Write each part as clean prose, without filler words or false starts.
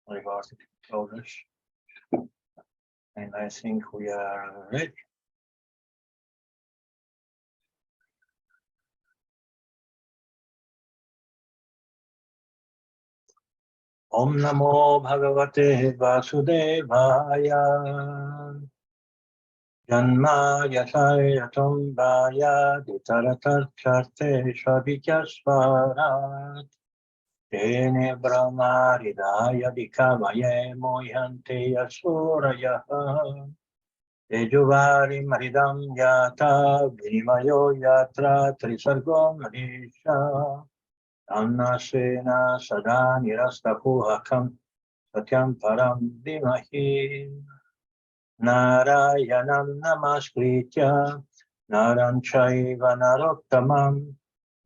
regarding shoulders. And I think we are ready. Om Namo Bhagavate Vasudevaya Janma Yasayatam Vaya Ditaratarcharte Shabhikyasvarat Tene Brahma Hridaya Dikavaye Moyante Yasuraya Tejuvari Maridam Yata Vinimayo Yatra Trisargom Manisha Annasena Sada Nirastapuhakam Satyam Param Dimahi Narayanam Namaskritya Naranchaiva Narottamam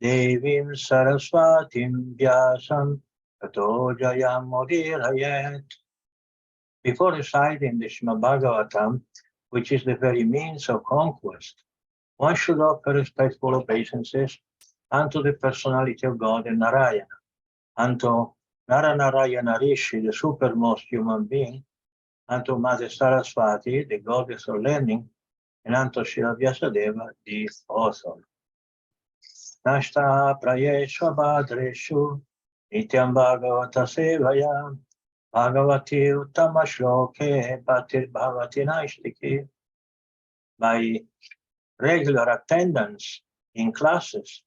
Devim Saraswatim Vyasam Tato Jayam Modirayet. Before reciting the Srimad Bhagavatam, which is the very means of conquest, one should offer respectful obeisances unto the personality of God and Narayana, unto Naranarayana Rishi, the supermost human being, unto Mother Saraswati, the goddess of learning, and unto Srila Vyasadeva, the author. Nashta prayesha bhadreshu nityam bhagavata sevaya bhagavati uttama shloke bhatir bhavati naistiki. By regular attendance in classes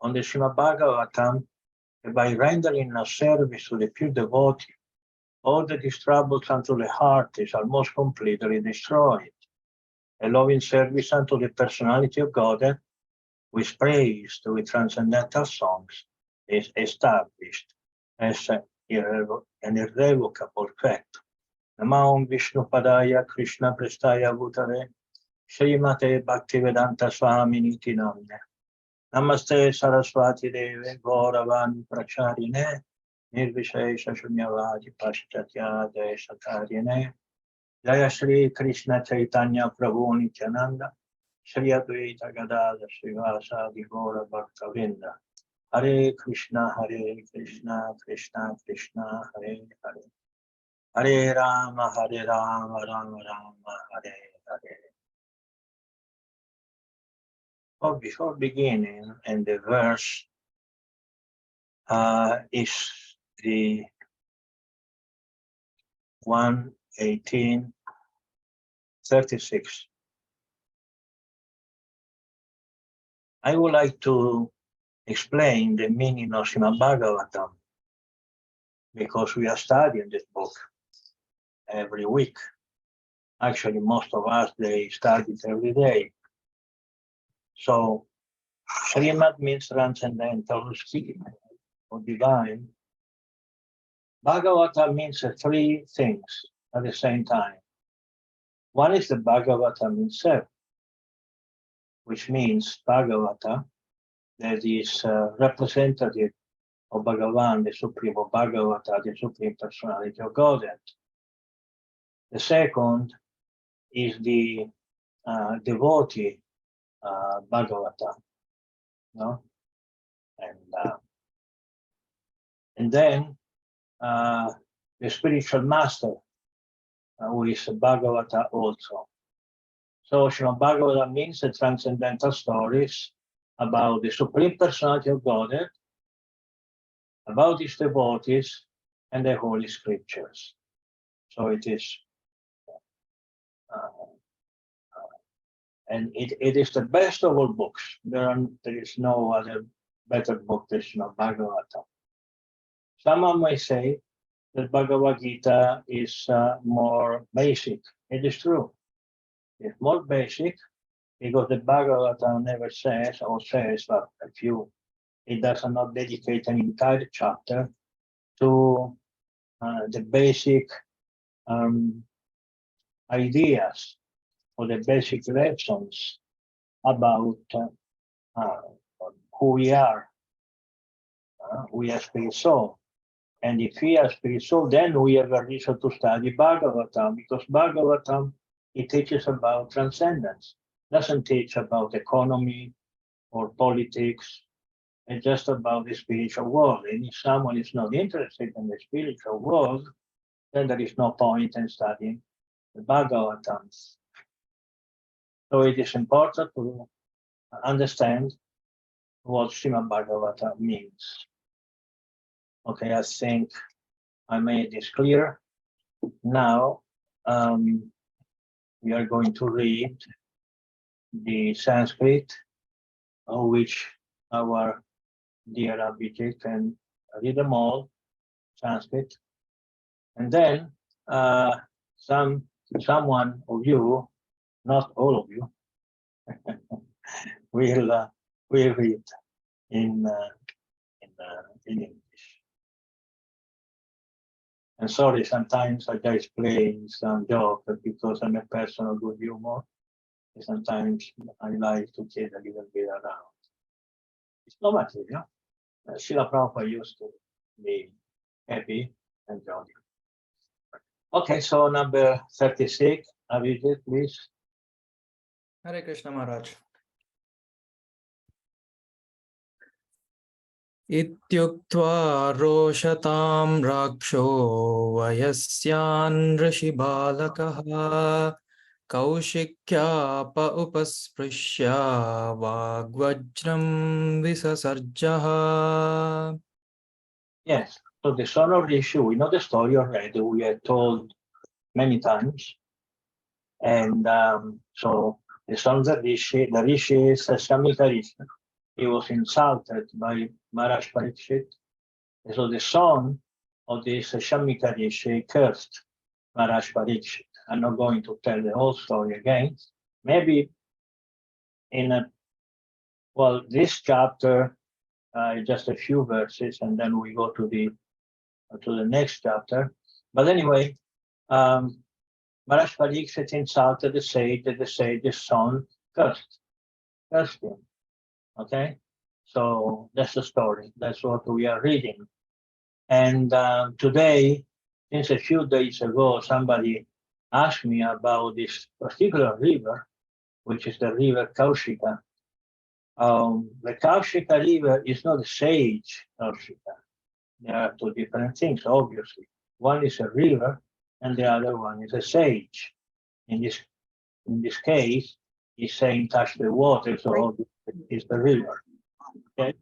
on the Srimad Bhagavatam, by rendering a service to the pure devotee, all that is troubles unto the heart is almost completely destroyed. A loving service unto the personality of God, with praise, with transcendental songs, is established as an irrevocable fact. Namah Vishnu Padaya Krishna Prestaya Bhutare Srimate Bhaktivedanta Swamini Namne Namaste Saraswati Deve Gauravani Pracharine Nirvishesha Shunyavadi Paschatya Deshakarine Jaya Shri Krishna Chaitanya Prabhu Nityananda Shri Advaita Gadada Srivasadi Gaura Bhaktavinda Hare Krishna Krishna Krishna Hare Hare Hare Rama Rama Rama Hare Hare. Oh, before beginning, and the verse is the 1:18:36. I would like to explain the meaning of Srimad Bhagavatam, because we are studying this book every week. Actually, most of us, they study it every day. So, Srimad means transcendental, or divine. Bhagavata means three things at the same time. One is the Bhagavatam itself, which means Bhagavata, that is representative of Bhagavan, the Supreme Bhagavata, the Supreme Personality of Godhead. The second is the devotee Bhagavata, no? And then the spiritual master, who is Bhagavata also. So Srimad Bhagavatam means the transcendental stories about the Supreme Personality of Godhead, about His devotees, and the Holy Scriptures. So it is, and it is the best of all books. There is no other better book than Srimad Bhagavatam. Someone may say that Bhagavad Gita is more basic. It is true. It's more basic because the Bhagavatam never says, or says, but a few, it does not dedicate an entire chapter to the basic ideas or the basic lessons about who we are. We are spirit soul. And if we are spirit soul, then we have a reason to study Bhagavatam, because Bhagavatam, it teaches about transcendence. Doesn't teach about economy or politics, It's just about the spiritual world. And if someone is not interested in the spiritual world, then there is no point in studying the Bhagavatam. So it is important to understand what Srimad Bhagavatam means. Okay, I think I made this clear. Now we are going to read the Sanskrit, of which our dear Abhijit can read them all, Sanskrit. And then someone of you, not all of you, will read in English. And sorry, sometimes I just play some joke because I'm a person of good humor. Sometimes I like to kid a little bit around. It's not material. Srila Prabhupada used to be happy and jolly. Okay, so number 36, Abhijit, please. Hare Krishna Maharaj. Ityuktva roshatam raksho vayasyan rishibalakaha kaushikya upasprishya vagvajram visasarjaha. Yes, so the son of Rishi, we know the story already, we are told many times. And so the son of the Rishi is Shamika Rishi. He was insulted by Maharaj Parikshit. And so the son of this Shamika Rishi cursed Maharaj Parikshit. I'm not going to tell the whole story again. Maybe this chapter, just a few verses, and then we go to the next chapter. But anyway, Maharaj Parikshit insulted the sage, and the sage's son cursed him. Okay, so that's the story. That's what we are reading. And today, since a few days ago, somebody asked me about this particular river, which is the river Kaushika. The Kaushika river is not a sage Kaushika. There are two different things, obviously. One is a river, and the other one is a sage. In this case, he's saying touch the water, so it's the river. Okay.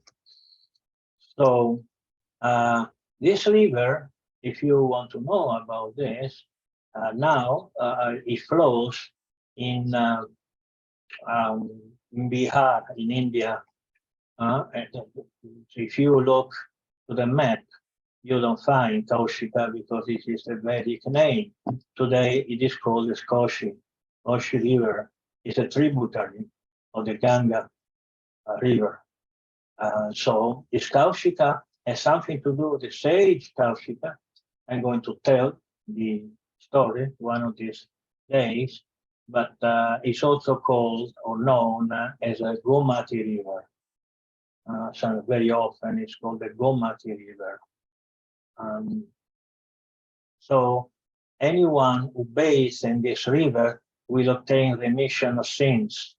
So this river, if you want to know about this, now it flows in Bihar, in India. If you look to the map, you don't find Kaushika because this is a Vedic name. Today it is called as Koshi. Koshi River is a tributary of the Ganga River. So this Kaushika has something to do with the sage Kaushika. I'm going to tell the story one of these days, but it's also called or known as a Gomati River. So very often it's called the Gomati River. So anyone who bathes in this river will obtain remission of sins.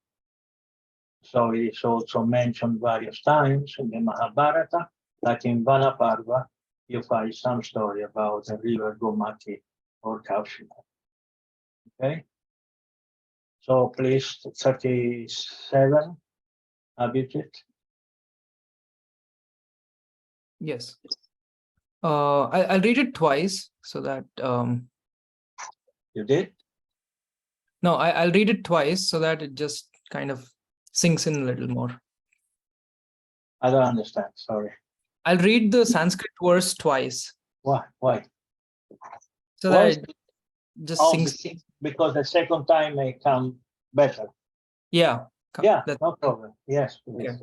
So it is also mentioned various times in the Mahabharata, like in Vanaparva, you find some story about the river Gomati or Kaushika. Okay? So please, 37, Abhijit. Yes. I'll read it twice so that You did? no, I'll read it twice so that it just kind of sinks in a little more. I don't understand, sorry. I'll read the Sanskrit verse twice. Why? So that it just sinks. Because the second time may come better. Yeah. Yeah, no problem. Yes, please. Okay.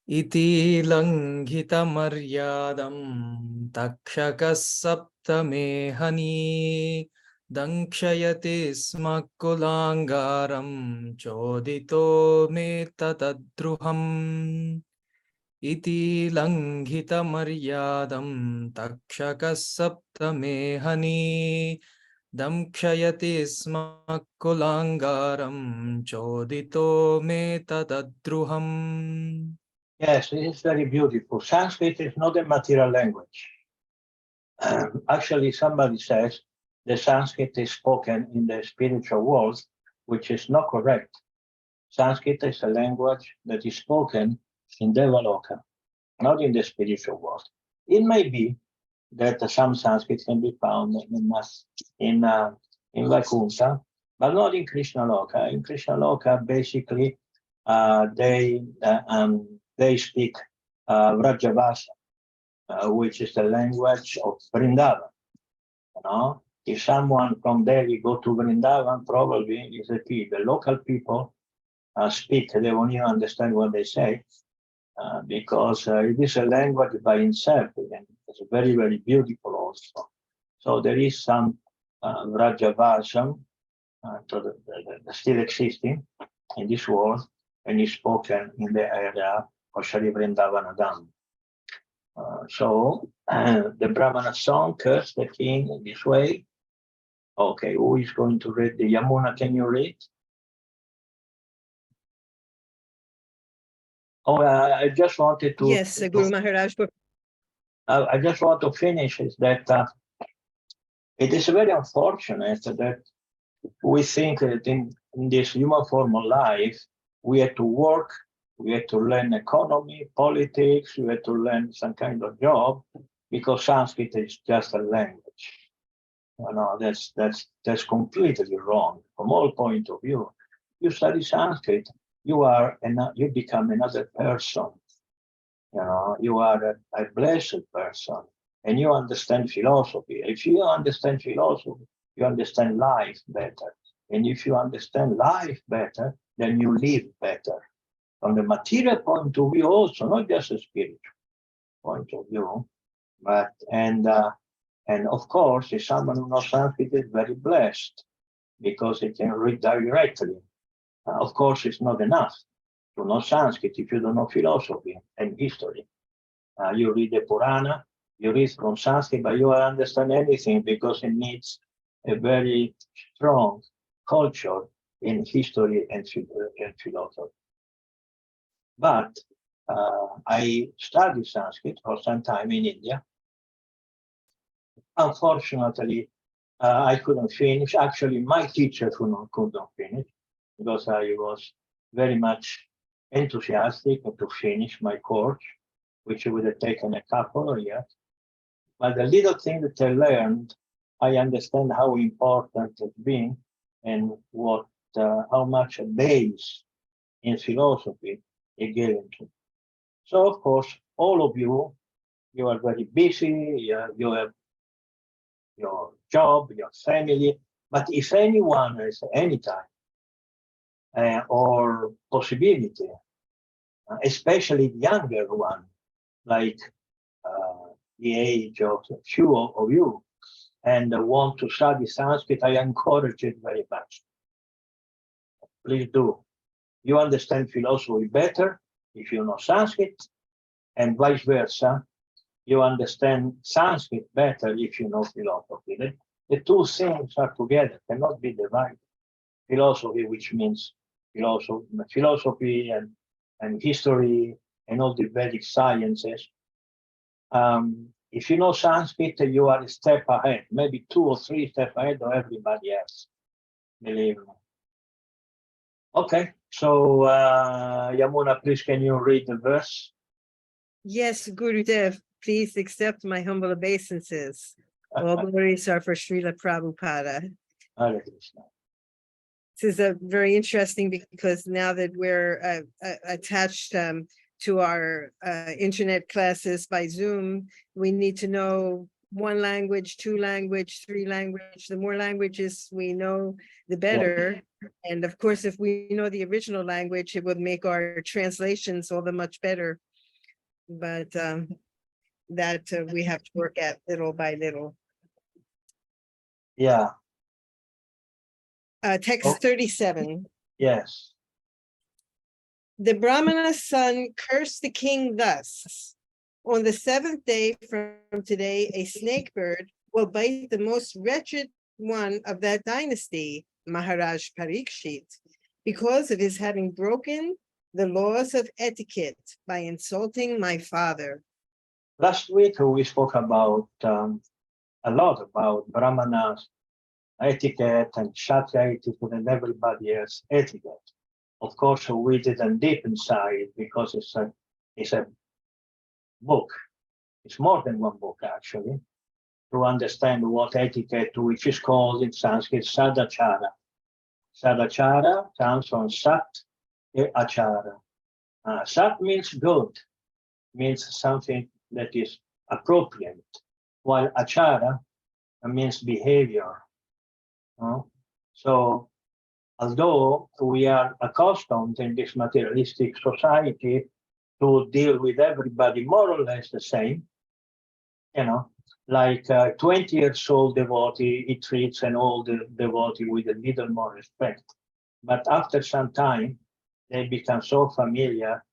Iti langhita maryadam takshaka saptamehani dankshayati smakulangaram chodito me tatadruham. Iti langhita maryadam takshaka saptamehani dankshayati smakulangaram chodito me tatadruham. Yes, it is very beautiful. Sanskrit is not a material language. Actually, somebody says the Sanskrit is spoken in the spiritual world, which is not correct. Sanskrit is a language that is spoken in Devaloka, not in the spiritual world. It may be that some Sanskrit can be found in, in Vaikuntha, but not in Krishna Loka. In Krishna Loka, basically, they speak Vrajavasa, which is the language of Vrindavan. You know, if someone from Delhi go to Vrindavan, probably is a key. The local people speak; they won't even understand what they say because it is a language by itself, and it's very, very beautiful also. So there is some Vrajavasam still existing in this world, and is spoken in the area of Shri Vrindavanadam. So the Brahmana song cursed the king in this way. Okay, who is going to read the Yamuna? Can you read? Oh, I just wanted to. Yes, Guru Maharaj. I just want to finish is that it is very unfortunate that we think that in this human form of life, we have to work, we have to learn economy, politics, we have to learn some kind of job because Sanskrit is just a language. You know, that's completely wrong from all point of view. You study Sanskrit, you become another person. You know, you are a blessed person, and you understand philosophy. If you understand philosophy, you understand life better. And if you understand life better, then you live better. From the material point of view, also, not just a spiritual point of view, but and of course, if someone who knows Sanskrit is very blessed because he can read directly. Of course, it's not enough to know Sanskrit if you don't know philosophy and history. You read the Purana, you read from Sanskrit, but you won't understand anything because it needs a very strong culture in history and philosophy. But I studied Sanskrit for some time in India. Unfortunately, I couldn't finish. Actually, my teacher couldn't finish because I was very much enthusiastic to finish my course, which would have taken a couple of years. But the little thing that I learned, I understand how important it's been and what how much a base in philosophy it gave to. So of course, all of you, you are very busy, you have your job, your family, but if anyone has any time or possibility, especially the younger one, like the age of a few of you, and want to study Sanskrit, I encourage it very much. Please do. You understand philosophy better if you know Sanskrit, and vice versa. You understand Sanskrit better if you know philosophy. The two things are together, cannot be divided. Philosophy, which means philosophy and history and all the Vedic sciences. If you know Sanskrit, you are a step ahead, maybe 2 or 3 steps ahead of everybody else. Believe me. Okay, so Yamuna, please can you read the verse? Yes, Gurudev, please accept my humble obeisances. All glories are for Srila Prabhupada. Hare Krishna. This is very interesting because now that we're attached to our internet classes by Zoom, we need to know 1 language, 2 language, 3 language. The more languages we know, the better. Yeah. And of course, if we know the original language, it would make our translations all the much better. But that we have to work at little by little. Yeah. Text 37. Yes. The Brahmana's son cursed the king thus. On the 7th day from today, a snake bird will bite the most wretched one of that dynasty, Maharaja Parikshit, because of his having broken the laws of etiquette by insulting my father. Last week, we spoke about a lot about Brahmana's etiquette and Kshatriya etiquette and everybody else etiquette. Of course, we didn't deep inside because it's a book. It's more than one book, actually, to understand what etiquette, which is called in Sanskrit Sadachara. Sadachara comes from Sat and Achara. Sat means good, means something that is appropriate, while Achara means behavior. So, although we are accustomed in this materialistic society to deal with everybody more or less the same, like a 20 years old devotee, he treats an old devotee with a little more respect. But after some time, they become so familiar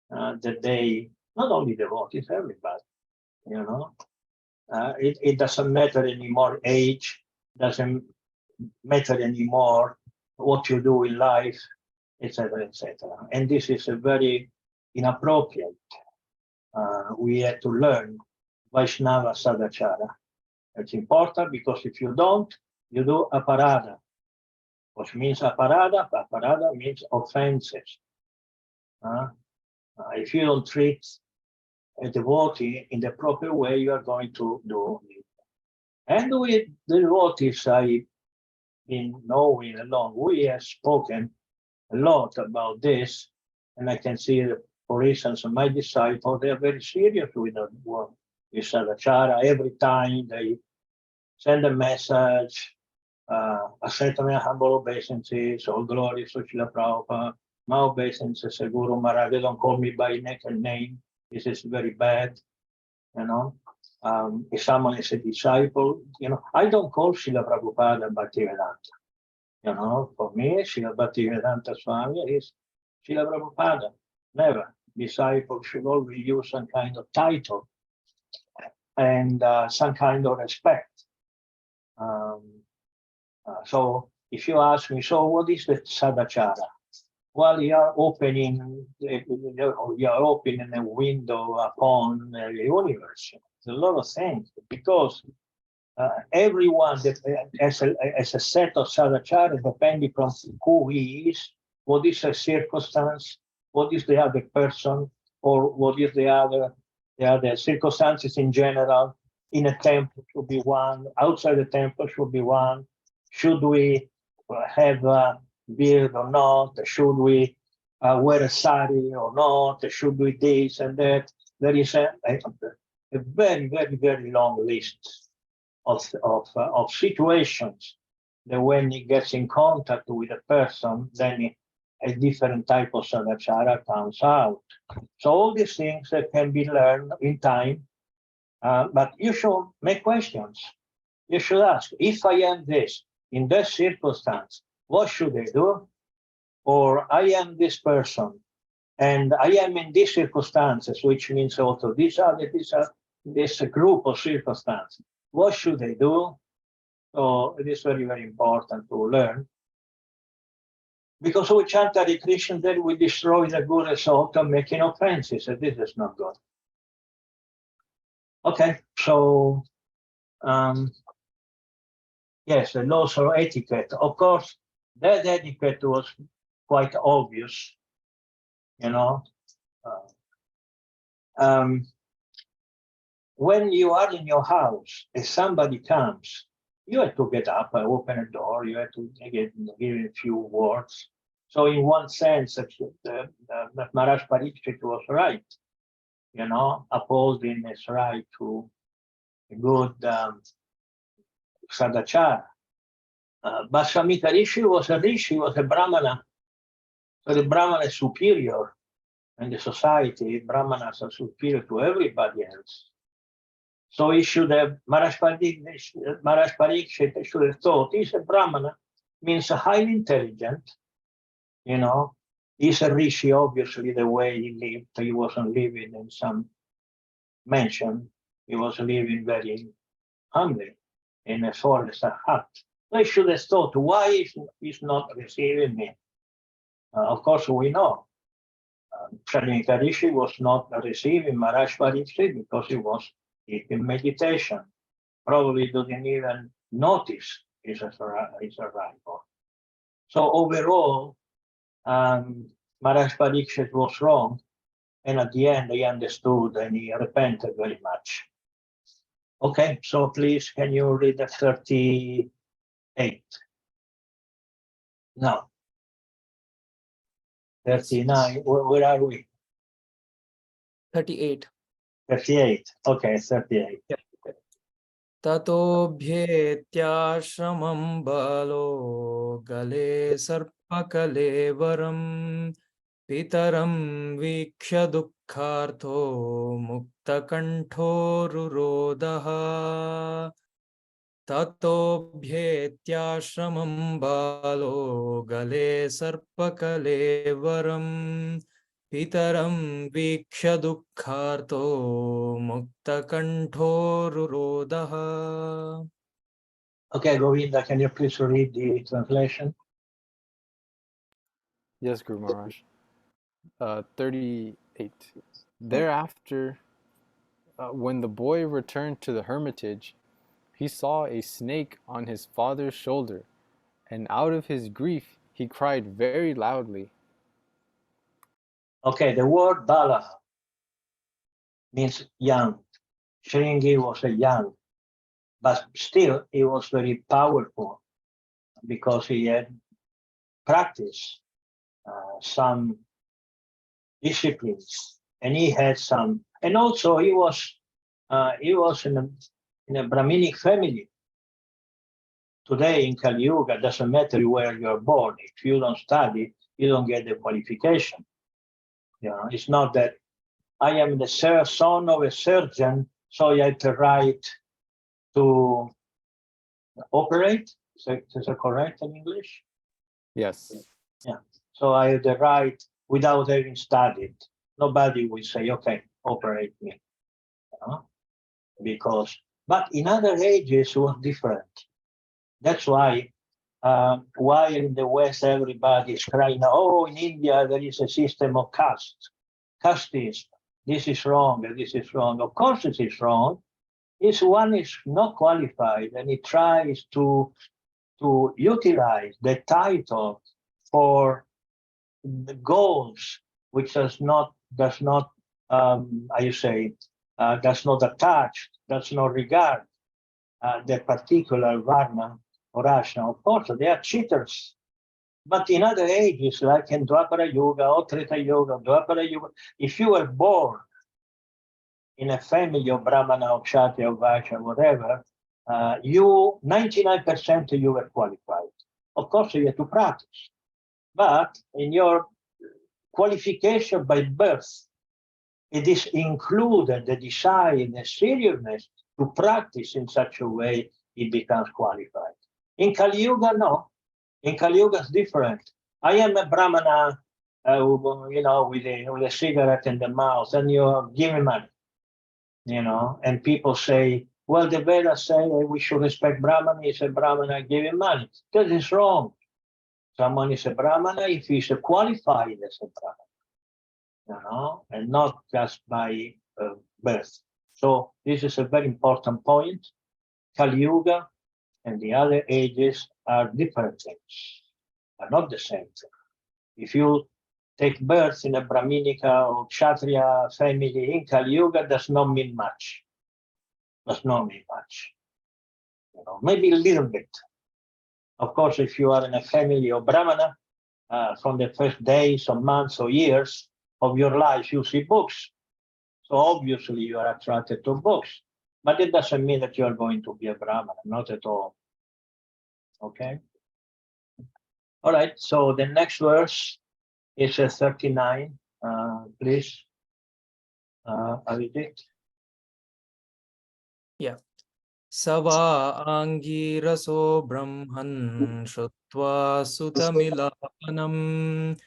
that they, not only devotees, everybody, it doesn't matter anymore age, doesn't matter anymore what you do in life, etc., etc. And this is a very inappropriate. We have to learn Vaishnava Sadachara. It's important because if you don't, you do aparada, which means aparada. Aparada means offenses. If you don't treat a devotee in the proper way, you are going to do it. And with the devotees I've been knowing along, we have spoken a lot about this, and I can see, for instance, my disciples, they are very serious with that work. With Sadachara, every time they send a message, accept my humble obeisances, all glories to Srila Prabhupada, my obeisances, Guru Maharaja, don't call me by name, this is very bad, if someone is a disciple, I don't call Srila Prabhupada Bhaktivedanta. For me, Srila Bhaktivedanta Swami is Srila Prabhupada, never. Disciple should always use some kind of title and some kind of respect. So if you ask me, so what is the Sadachara? Well, you are opening a window upon the universe. It's a lot of things because everyone that has a set of Sadachara, depending from who he is, what is a circumstance, what is the other person, or what is the other circumstances in general. In a temple should be one, outside the temple should be one. Should we have a beard or not? Should we wear a sari or not? Should we this and that? There is a very, very, very long list of situations that when he gets in contact with a person, then a different type of sadachara comes out. So all these things that can be learned in time, but you should make questions. You should ask, if I am this, in this circumstance, what should I do? Or I am this person, and I am in these circumstances, which means also this group of circumstances. What should I do? So it is very, very important to learn. Because we chant Hare Krishna, then we destroy the good result of making offenses, and this is not good. Okay, so yes, the laws of etiquette. Of course, that etiquette was quite obvious, when you are in your house, if somebody comes, you have to get up and open a door, you have to give a few words. So in one sense, Maharaj Parikshit was right, upholding his right to a good sadachara. But Samita Rishi was a Brahmana. So the Brahmana is superior in the society. Brahmanas are superior to everybody else. So he should have, Maharaj Parikshit should have thought, he's a Brahmana, means highly intelligent, He's a rishi, obviously, the way he lived. He wasn't living in some mansion. He was living very humbly in a forest, a hut. They should have thought, why he's not receiving me? Of course, we know. Shanika Rishi was not receiving Maharaj Pariksit because he was deep in meditation. Probably didn't even notice his arrival. So overall, Maharaj Pariksit was wrong, and at the end he understood and he repented very much. Okay, so please, can you read the 38? No. 39, where are we? 38. 38, okay, 38. ततोऽभ्येत्याश्रमं बलो गले सर्पकलेवरं पितरं वीक्ष्य दुःखार्थो मुक्तकण्ठोरुरोदः ततोऽभ्येत्याश्रमं बालो गले सर्पकलेवरं पितरं वीक्ष्य दुःखार्तो मुक्तकण्ठोरुरोदः. Okay, Govinda, can you please read the translation? Yes, Guru Maharaj. 38. Thereafter, when the boy returned to the hermitage, he saw a snake on his father's shoulder, and out of his grief he cried very loudly. Okay, the word Bala means young. Shringi was a young, but still he was very powerful because he had practiced some disciplines, and he had some, and also he was in a Brahminic family. Today in Kali Yuga, doesn't matter where you're born. If you don't study, you don't get the qualification. You know, it's not that I am the son of a surgeon, so I have the right to operate. Is that correct in English? Yes. Yeah. So I have the right without having studied. Nobody will say, okay, operate me. You know? Because, but in other ages it was different. That's why while in the West everybody is crying, oh, in India there is a system of castism. This is wrong, and this is wrong. Of course it is wrong. If one is not qualified and he tries to utilize the title for the goals which does not does not attach, does not regard the particular varna or ashna. Of course, they are cheaters. But in other ages, like in Dwapara Yuga or Treta Yuga, Dwapara Yuga, if you were born in a family of Brahmana or Kshatriya or Vaishya, whatever, 99% you were qualified. Of course, you have to practice. But in your qualification by birth, it is included the desire and the seriousness to practice in such a way it becomes qualified. In Kali Yuga, no. In Kali Yuga, it's different. I am a Brahmana, with a cigarette in the mouth, and you give me money, and people say, well, the Vedas say we should respect Brahmana. He's a Brahmana giving money. That is wrong. Someone is a Brahmana if he's qualified as a Brahmana, and not just by birth. So this is a very important point. Kali Yuga and the other ages are different things, are not the same thing. If you take birth in a Brahminica or Kshatriya family in Kali Yuga, does not mean much. Does not mean much. Maybe a little bit. Of course, if you are in a family of Brahmana, from the first days or months or years of your life, you see books. So obviously you are attracted to books. But it doesn't mean that you are going to be a Brahmana, not at all. Okay? All right, so the next verse is 39. Please, read it. Yeah. Sava angiraso brahman shutva sutamilapanam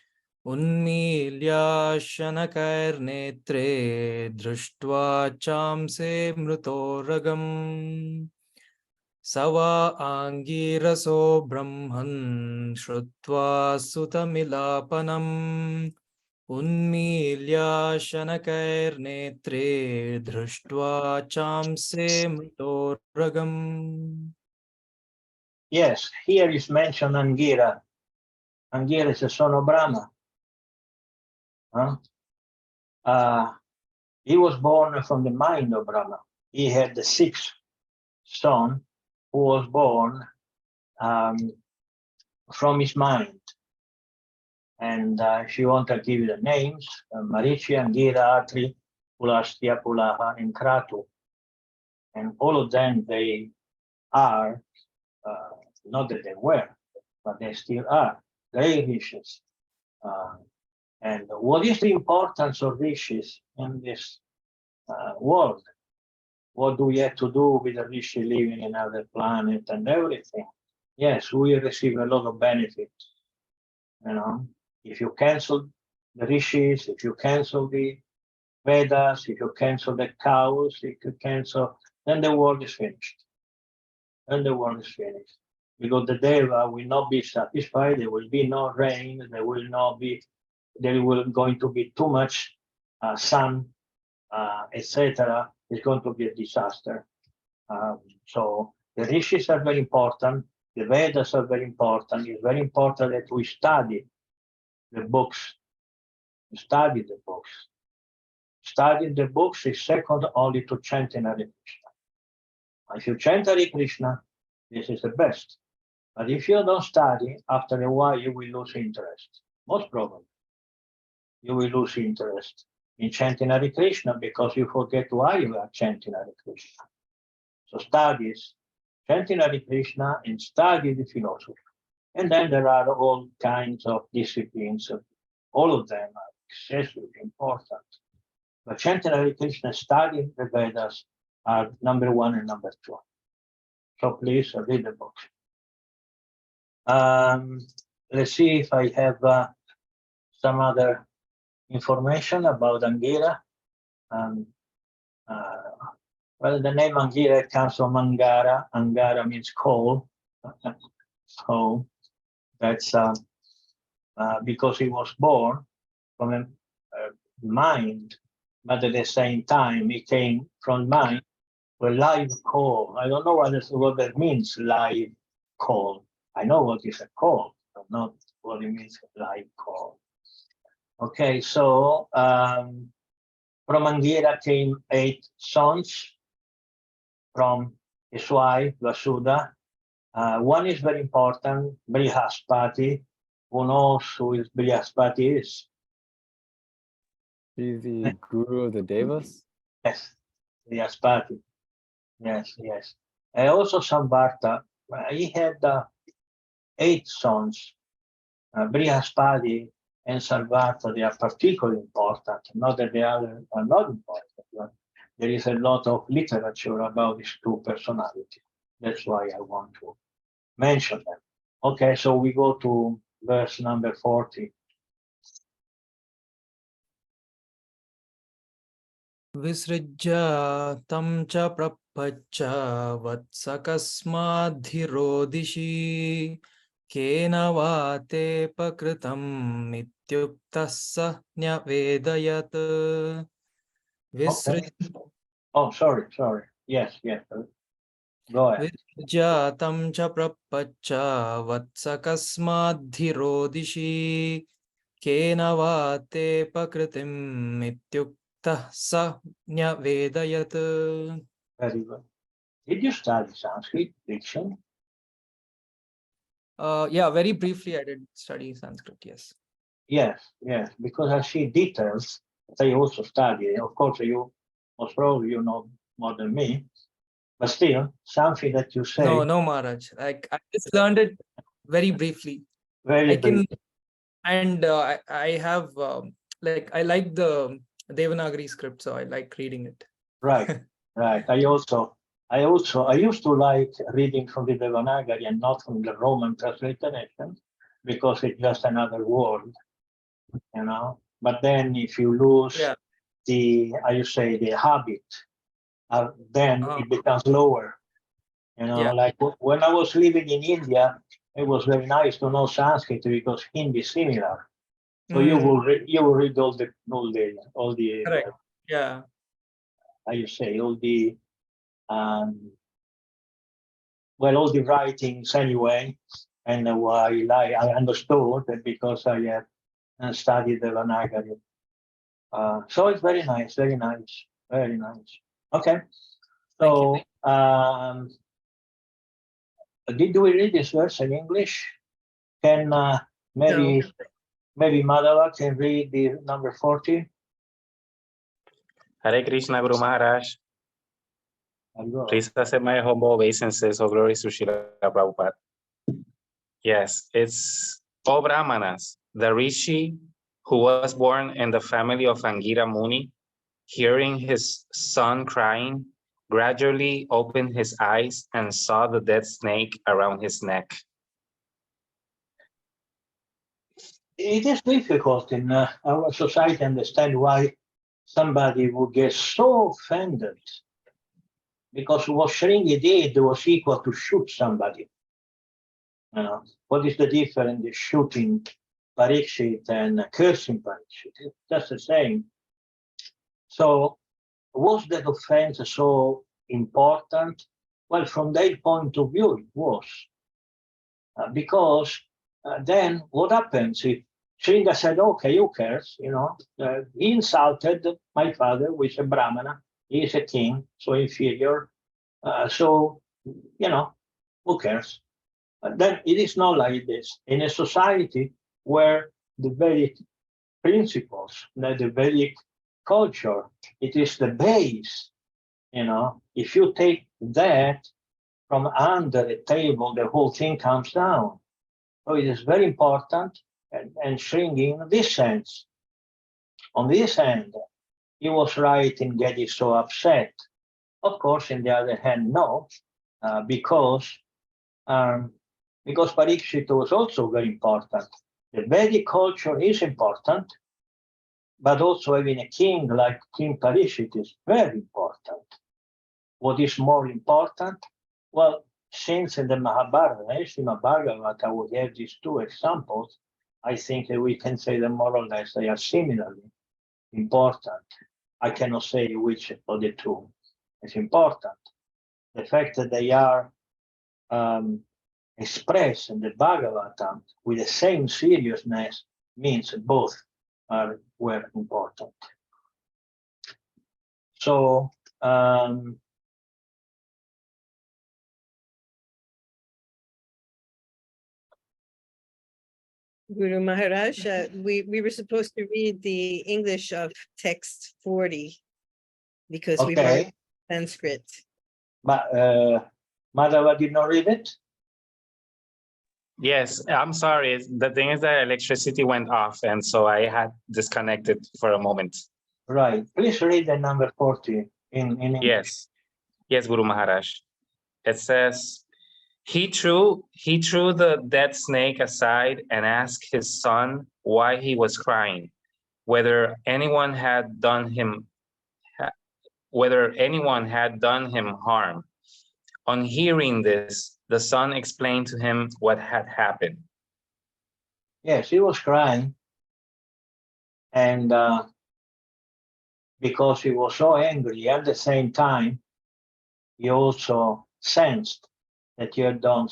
unmilya shanakairnetre drishtva chamse mrutoragam. Sava angiraso brahman shutva sutamilapanam Unmilya shanakairnetre drishtva chamse mritoragam. Yes, here is mentioned Angira. Angira is the son of Brahma. Huh? He was born from the mind of Brahma. He had the sixth son who was born from his mind. And if you want, to give you the names, Marichi, Angira, Atri, Pulastya, Pulaha, and Kratu. And all of them, they are, not that they were, but they still are, great rishis. And what is the importance of rishis in this world? What do we have to do with the rishi living in another planet and everything? Yes, we receive a lot of benefits. You know, if you cancel the rishis, if you cancel the Vedas, if you cancel the cows, if you cancel, then the world is finished. Then the world is finished. Because the Deva will not be satisfied, there will be no rain, there will going to be too much sun, etc. It's going to be a disaster. So the rishis are very important, the Vedas are very important. It's very important that we study the books. Study the books. Studying the books is second only to chanting Hare Krishna. If you chant Hare Krishna, this is the best. But if you don't study, after a while you will lose interest. Most probably, you will lose interest in chanting Hare Krishna because you forget why you are chanting Hare Krishna. So studies, chanting Hare Krishna and study the philosophy. And then there are all kinds of disciplines. All of them are excessively important. But chanting Hare Krishna, studying the Vedas are number one and number two. So please read the book. Let's see if I have some other information about Angira. Well, the name Angira comes from Angara. Angara means coal. So that's because he was born from a mind, but at the same time he came from mind to a live coal. I don't know what that means, live coal. I know what is a coal, but not what it means, live coal. Okay, so from Angira came 8 sons from his wife, Vasudha. One is very important, Brihaspati. Who knows who Brihaspati is? He's the guru of the Devas. Yes, Brihaspati. Yes, yes. And also Samvarta. He had 8 sons. Brihaspati and Samvarta, they are particularly important. Not that the others are not important, but there is a lot of literature about these 2 personalities. That's why I want to mention them. Okay, so we go to verse number 40. Visrijya tam cha prapaccha vatsakasmadhirodhishi kena vate pakritam mityuktassa nyavedayat. Okay. Oh, sorry. Yes. Go ahead. Visrijya tam cha prapaccha vatsakasmadhirodhishi kena vate pakritim mityuktassa nyavedayat. Very good. Did you study Sanskrit diction? Yeah, very briefly I did study Sanskrit, yes. Yes, because I see details that I also study. Of course, you most probably you know more than me, but still something that you say. No, Maharaj. Like I just learned it very briefly. Very I can, brief. and I have like I like the Devanagari script, so I like reading it. Right. I used to like reading from the Devanagari and not from the Roman transliteration because it's just another word, you know. But then if you lose the habit, then it becomes lower. You know, like when I was living in India, it was very nice to know Sanskrit because Hindi is similar. So you will read all the Correct. Yeah. how you say, all the all the writings anyway. And I understood that because I have studied the Devanagari. So it's very nice, very nice, very nice. Okay. So did we read this verse in English? Can maybe Madhava can read the number 40? Hare Krishna, Guru Maharaj. Please accept my humble obeisances. All glories to Srila Prabhupada. Yes, it's all Brahmanas. The Rishi who was born in the family of Angira Muni, hearing his son crying, gradually opened his eyes and saw the dead snake around his neck. It is difficult in our society to understand why somebody would get so offended, because what Shringi did was equal to shoot somebody. What is the difference in shooting Parikshit and cursing Parikshit? It's just the same. So was that offense so important? Well, from their point of view, it was. Because then what happens if Shringa said, okay, who cares? He insulted my father, who is a Brahmana. He is a king, so inferior. So, who cares? Then it is not like this. In a society where the Vedic principles, the Vedic culture, it is the base. If you take that from under the table, the whole thing comes down. So it is very important, and Shringi in this sense. On this hand, he was right in getting so upset. Of course, in the other hand, no, because Parikshit was also very important. The Vedic culture is important, but also having a king like King Parikshit is very important. What is more important? Well, since in the Mahabharata, Srimad Bhagavata, we have these two examples, I think that we can say that more or less they are similarly important. I cannot say which of the two is important. The fact that they are expressed in the Bhagavata with the same seriousness means both were important. So, Guru Maharaj, we were supposed to read the English of text 40 because we wrote Sanskrit. But Madhava did not read it? Yes, I'm sorry. The thing is that electricity went off, and so I had disconnected for a moment. Right. Please read the number 40 in English. Yes, Guru Maharaj. It says, he threw the dead snake aside and asked his son why he was crying, whether anyone had done him harm. On hearing this, the son explained to him what had happened. Yes, he was crying, and because he was so angry, at the same time, he also sensed that he had done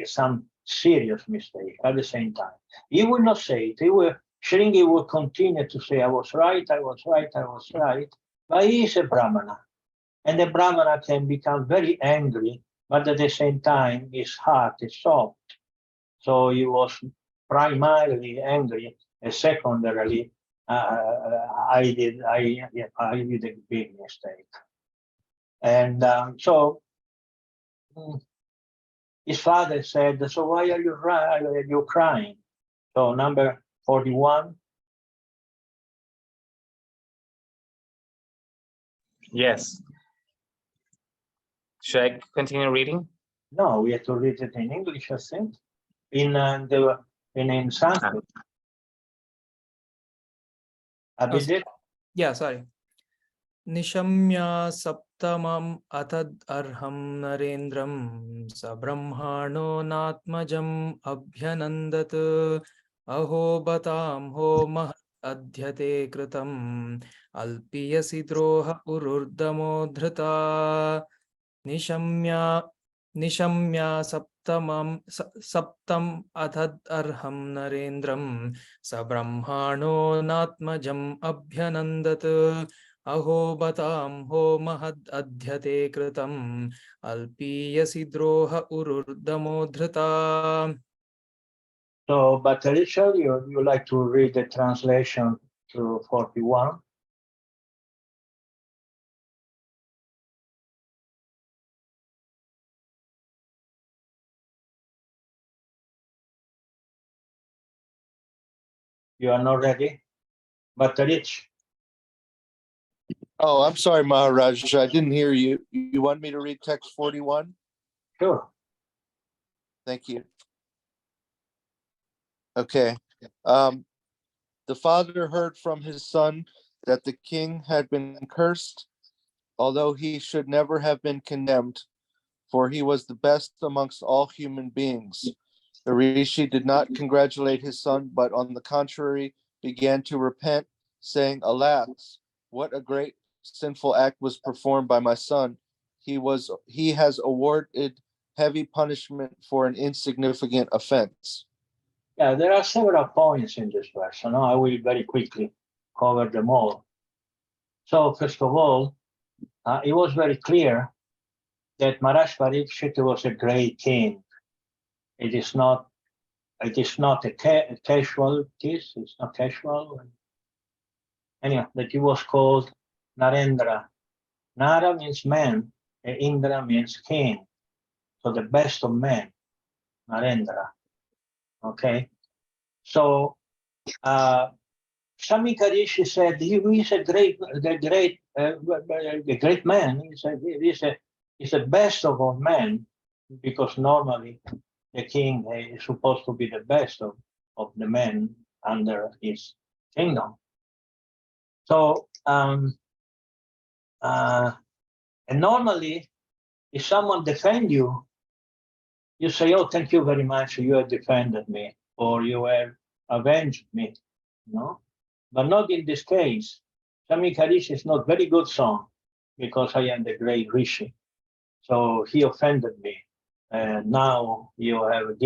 some serious mistake at the same time. He would not say it. Shringi would continue to say, I was right, but he is a Brahmana. And the Brahmana can become very angry, but at the same time, his heart is soft. So he was primarily angry, and secondarily, I did a big mistake. And so his father said, so why are you crying? So number 41. Yes. Should I continue reading? No, we have to read it in English, I think. In Sanskrit. Abhijit? Yeah, sorry. Nishamya saptamam atad arham narendram sabrahmano natmajam abhyanandat Aho batam ho mahat adhyate kritam alpiyasi droha ururdamo dhrita nishamya saptam adhad arham narendram sabrahmano natmajam abhyanandat aho batam ho mahad adhyate kritam alpiyasi droha ururdamo dhrita. So, but Richard, you like to read the translation to 41? You are not ready? But Rich, Oh, I'm sorry, Maharaj. I didn't hear you. You want me to read text 41? sure. Thank you. Okay. The father heard from his son that the king had been cursed, although he should never have been condemned, for he was the best amongst all human beings. The rishi did not congratulate his son, but on the contrary, began to repent, saying, "Alas, what a great sinful act was performed by my son. He has awarded heavy punishment for an insignificant offense." Yeah, there are several points in this verse. So now I will very quickly cover them all. So first of all, it was very clear that Maharaj Parikshit was a great king. It is not a casualties. It's not casual. Anyway, that he was called Narendra. Nara means man, and Indra means king. So the best of men, Narendra. Okay. So Shamika Rishi said he is a great man. He said he's the best of all men, because normally the king is supposed to be the best of the men under his kingdom. So and normally if someone defend you, you say, "Oh, thank you very much. You have defended me, or you have avenged me." No, but not in this case. Shamika Rishi is not very good song, because I am the great Rishi. So he offended me. And now you have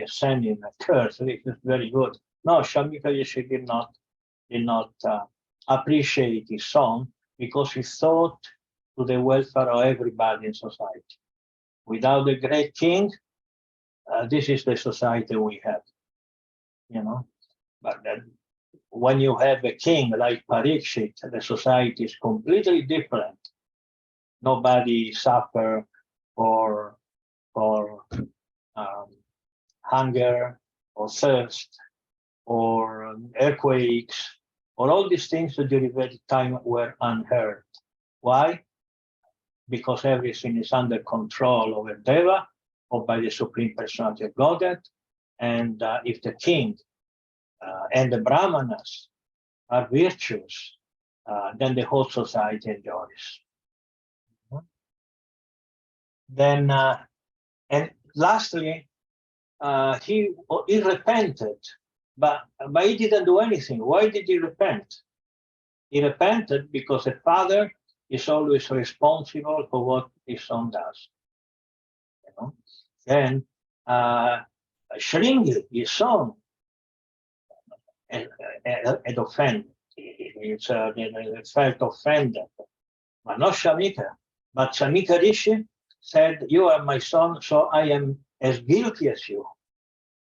sent him a curse, which is very good. No, Shamika Rishi did not appreciate his song, because he thought to the welfare of everybody in society. Without the great king, this is the society we have, But when you have a king like Parikshit, the society is completely different. Nobody suffer for hunger or thirst or earthquakes, or all these things that during that time were unheard. Why? Because everything is under control of a Deva, or by the Supreme Personality of Godhead. And if the king and the Brahmanas are virtuous, then the whole society enjoys. Then, and lastly, he repented, but he didn't do anything. Why did he repent? He repented because the father is always responsible for what his son does. Then Shringi, his son, had offended. He felt offended, but not Shamika. But Shamika Rishi said, "You are my son, so I am as guilty as you."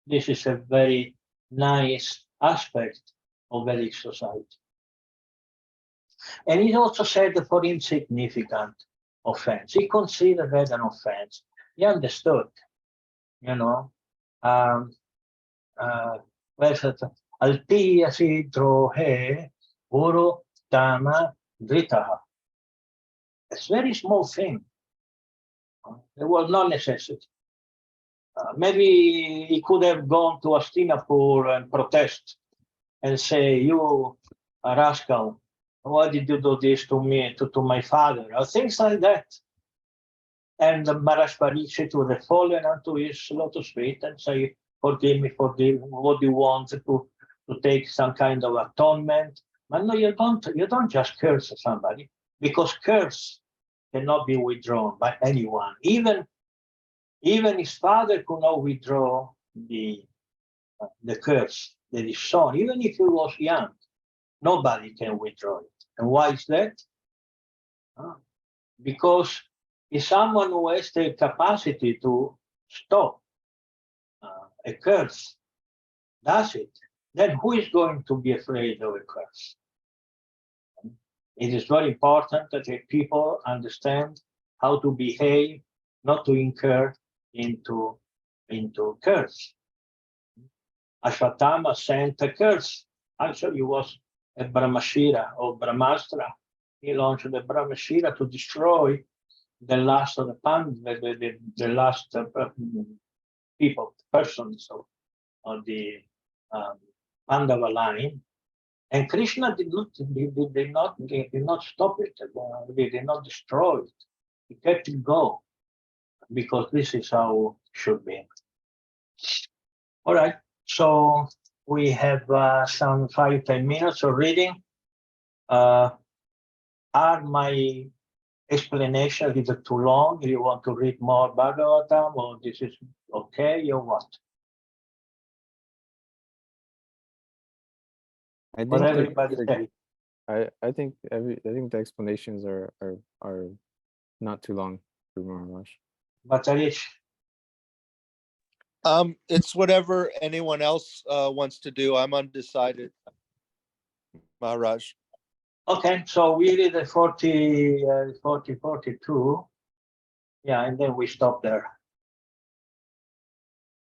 This is a very nice aspect of Vedic society. And he also said for insignificant offense. He considered that an offense. He understood, Alpiyasi drohe guru dama dritaha. It's a very small thing. There was no necessity. Maybe he could have gone to Hastinapur and protest and say, "You rascal, why did you do this to me, to my father?" Or things like that. And Maharaj Parikshit would have fallen onto his lotus feet and say, forgive me, forgive me. What do you want to take some kind of atonement? But no, you don't just curse somebody, because curse cannot be withdrawn by anyone. Even his father could not withdraw the curse that is shown, even if he was young. Nobody can withdraw it. And why is that? Because if someone who has the capacity to stop a curse does it, then who is going to be afraid of a curse? It is very important that people understand how to behave, not to incur into curse. Ashwatthama sent a curse. Actually, he was a Brahmashira or Brahmastra. He launched the Brahmashira to destroy the last of the last persons of the Pandava line. And Krishna did not stop it. He did not destroy it. He kept it go, because this is how it should be. All right. So we have some 5-10 minutes of reading. Are my explanations either too long? Do you want to read more Bhagavatam, or this is okay, or what? I think What they're everybody good. say. I think the explanations are not too long, Guru Maharaj. But Arish, It's whatever anyone else wants to do. I'm undecided, Maharaj. okay, so we read the 42. Yeah, and then we stop there.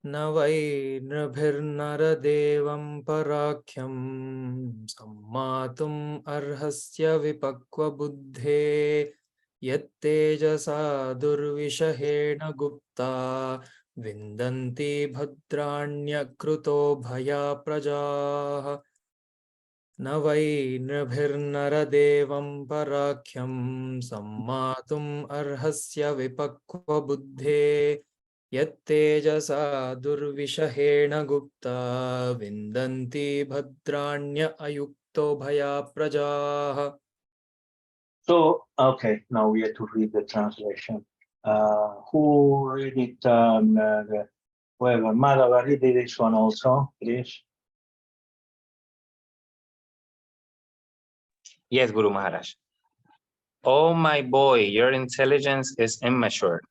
न वै नृभिर्नरदेवं पराख्यं सम्मातुम् अर्हस्य विपक्वबुद्धे यत्तेजसा दुर्विषहेण गुप्ता विन्दन्ति भद्राण्यकृतो भया प्रजाः न वै नृभिर्नरदेवं पराख्यं सम्मातुम् अर्हस्य विपक्वबुद्धे यत्तेजसा दुर्विषहेण गुप्ता विन्दन्ति भद्राण्य अयुक्तो भया प्रजाः. So, okay, now we have to read the translation. Who read it? Whoever. Madhava, read this one also, please. Yes, Guru Maharaj. Oh, my boy, your intelligence is immature,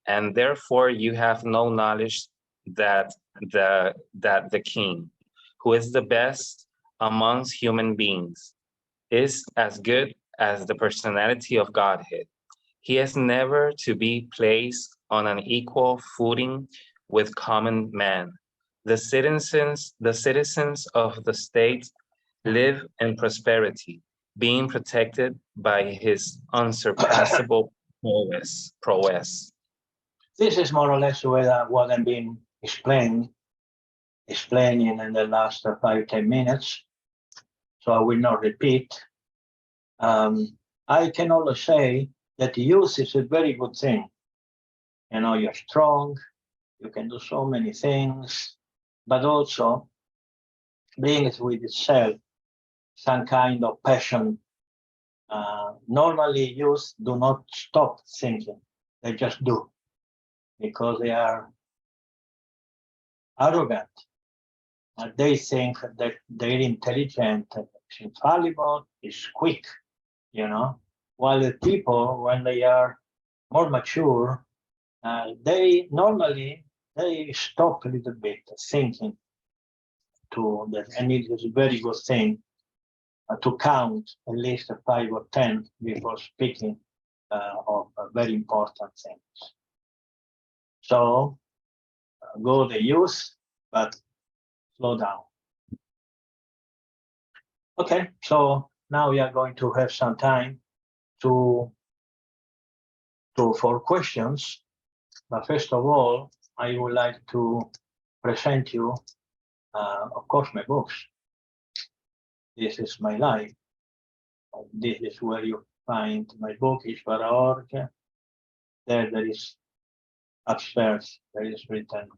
and therefore you have no knowledge that the king, who is the best amongst human beings, is as good as the personality of Godhead. He is never to be placed on an equal footing with common man. The citizens of the state live in prosperity, being protected by his unsurpassable prowess. This is more or less what I've been explaining in the last 5-10 minutes. So I will not repeat. I can only say that youth is a very good thing. You know, you're strong, you can do so many things, but also brings with itself some kind of passion. Normally, youth do not stop thinking, they just do, because they are arrogant. They think that they're intelligent, is infallible, is quick, you know, while the people, when they are more mature, they stop a little bit thinking to that, and it is a very good thing to count at least 5 or 10 before speaking of very important things. So go the youth, but slow down. Okay, so now we are going to have some time for questions. But first of all, I would like to present you, of course, my books. This is my life. This is where you find my book, Ishvara.org. There is upstairs, there is written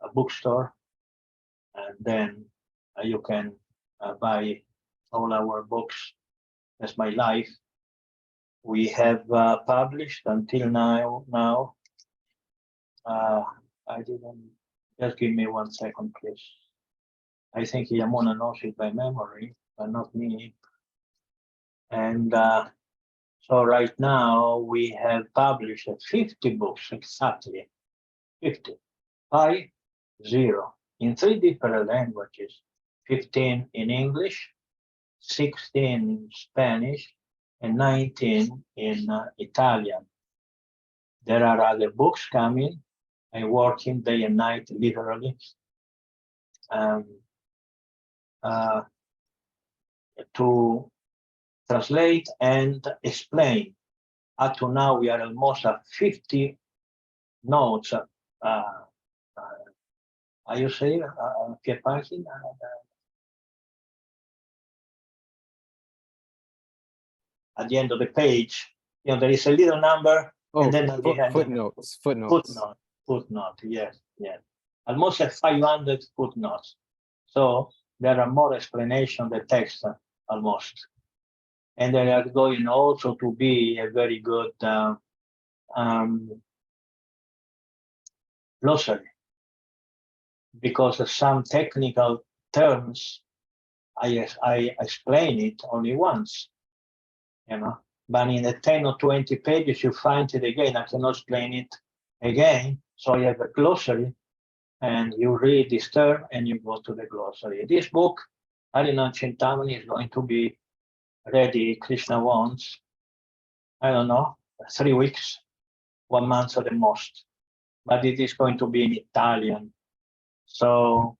a bookstore. then you can buy all our books. That's my life. We have published until now. I didn't. Just give me 1 second, please. I think Yamuna knows it by memory, but not me. And so right now we have published 50 books, exactly 50, 50, in 3 different languages, 15 in English, 16 in Spanish, and 19 in Italian. There are other books coming. I'm working day and night, literally, to translate and explain. Up to now, we are almost at 50 notes. Are you saying? Che pagina? At the end of the page, there is a little number, Oh, and then at the end, footnotes. Footnote. Yes. Almost 500 footnotes. So there are more explanations than text, almost. And they are going also to be a very good glossary, because some technical terms I explain it only once, but in the 10 or 20 pages you find it again. I cannot explain it again, so you have a glossary and you read this term and you go to the glossary. This book, Harinam Chintamani, is going to be ready, Krishna wants, I don't know, 3 weeks, 1 month at the most, but it is going to be in Italian. So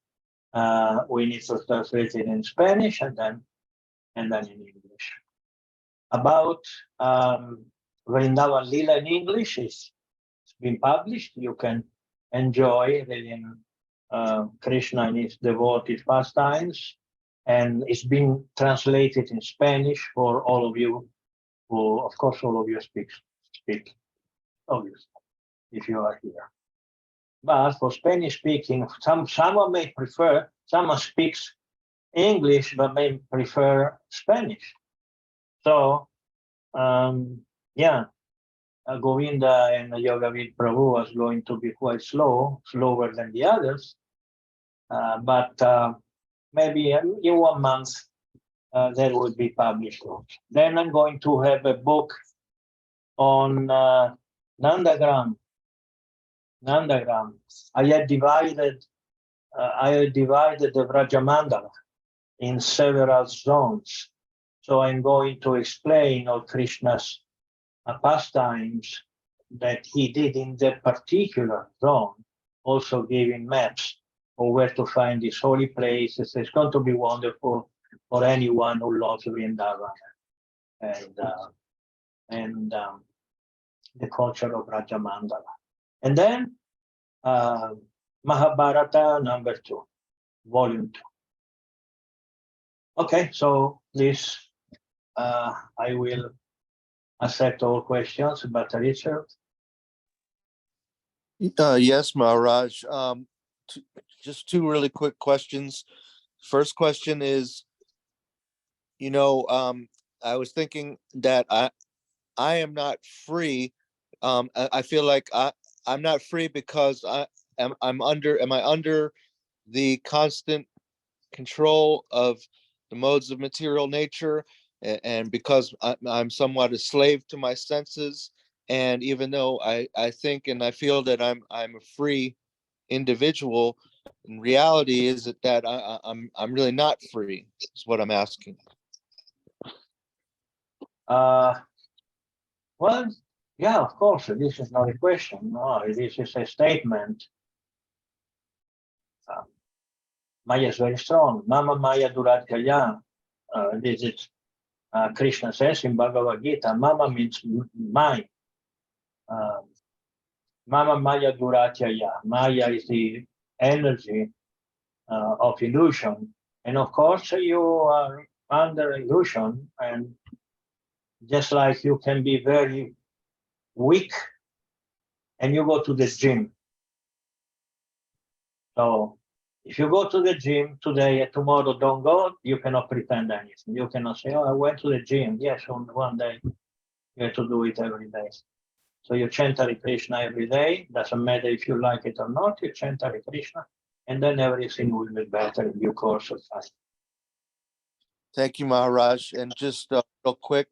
we need to translate it in Spanish and then in English. About Vrindavan Lila in English, it's been published. You can enjoy reading Krishna and his devoted pastimes, and it's been translated in Spanish for all of you who, of course, all of you speak, obviously, if you are here. But for Spanish speaking, someone may prefer, someone speaks English but may prefer Spanish. So, Govinda and Yogavid Prabhu was going to be quite slower than the others. But maybe in 1 month that will be published. Then I'm going to have a book on Nandagram. I had divided the Vrajamandala in several zones. So I'm going to explain all Krishna's pastimes that he did in that particular zone, also giving maps of where to find these holy places. It's going to be wonderful for anyone who loves Vrindavan and the culture of Rajamandala. And then Mahabharata number 2, volume 2. Okay, so this I will accept all questions, but Richard? Yes, Maharaj. Just 2 really quick questions. First question is, I was thinking that I am not free. I feel like I'm not free because am I under the constant control of the modes of material nature, and because I'm somewhat a slave to my senses. And even though I think and I feel that I'm a free individual, in reality, is it that I'm really not free? Is what I'm asking. Well, yeah, of course, this is not a question. No, this is a statement. Maya is very strong. Mama Maya Duratyaya. This is Krishna says in Bhagavad Gita. Mama means mine. Mama Maya Duratyaya. Maya is the energy of illusion. And of course, you are under illusion, and just like you can be very weak and you go to the gym. So If you go to the gym today and tomorrow don't go, you cannot pretend anything. You cannot say, oh, I went to the gym. Yes, on one day. You have to do it every day. So you chant Hare Krishna every day. Doesn't matter if you like it or not. You chant Hare Krishna, and then everything will be better in due course of time. Thank you, Maharaj. And just real quick,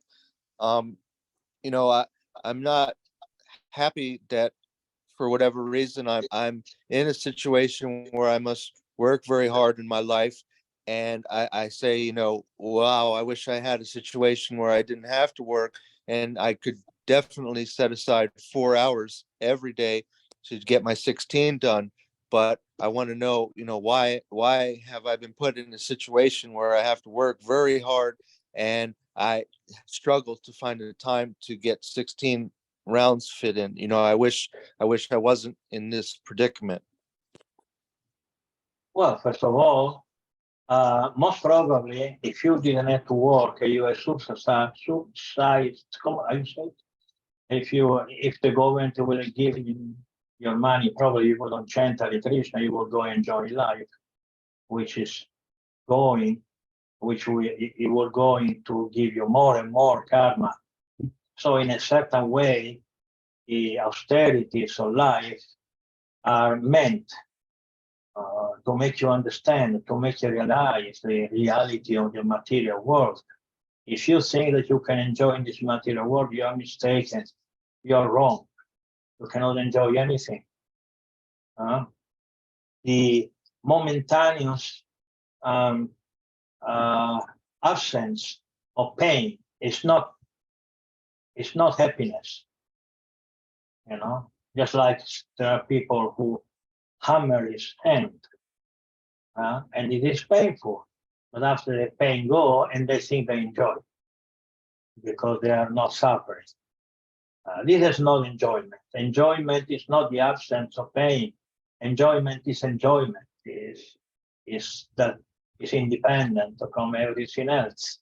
you know, I'm not happy that for whatever reason I'm in a situation where I must work very hard in my life. And I say, you know, wow, I wish I had a situation where I didn't have to work and I could definitely set aside 4 hours every day to get my 16 done. But I want to know, you know, why have I been put in a situation where I have to work very hard and I struggle to find a time to get 16 rounds fit in? You know, I wish I wasn't in this predicament. Well, first of all, most probably, if you didn't have to work, you are subsidized. If the government will give you your money, probably you wouldn't chant Hare Krishna, you will go enjoy life, which is going, it will going to give you more and more karma. So in a certain way, the austerities of life are meant to make you understand, to make you realize the reality of the material world. If you think that you can enjoy in this material world, you are mistaken. You are wrong. You cannot enjoy anything. The momentaneous absence of pain is not happiness. You know, just like there are people who hammer his hand, and it is painful. But after the pain go, and they think they enjoy because they are not suffering. This is not enjoyment. Enjoyment is not the absence of pain. Enjoyment is enjoyment. Is independent from everything else.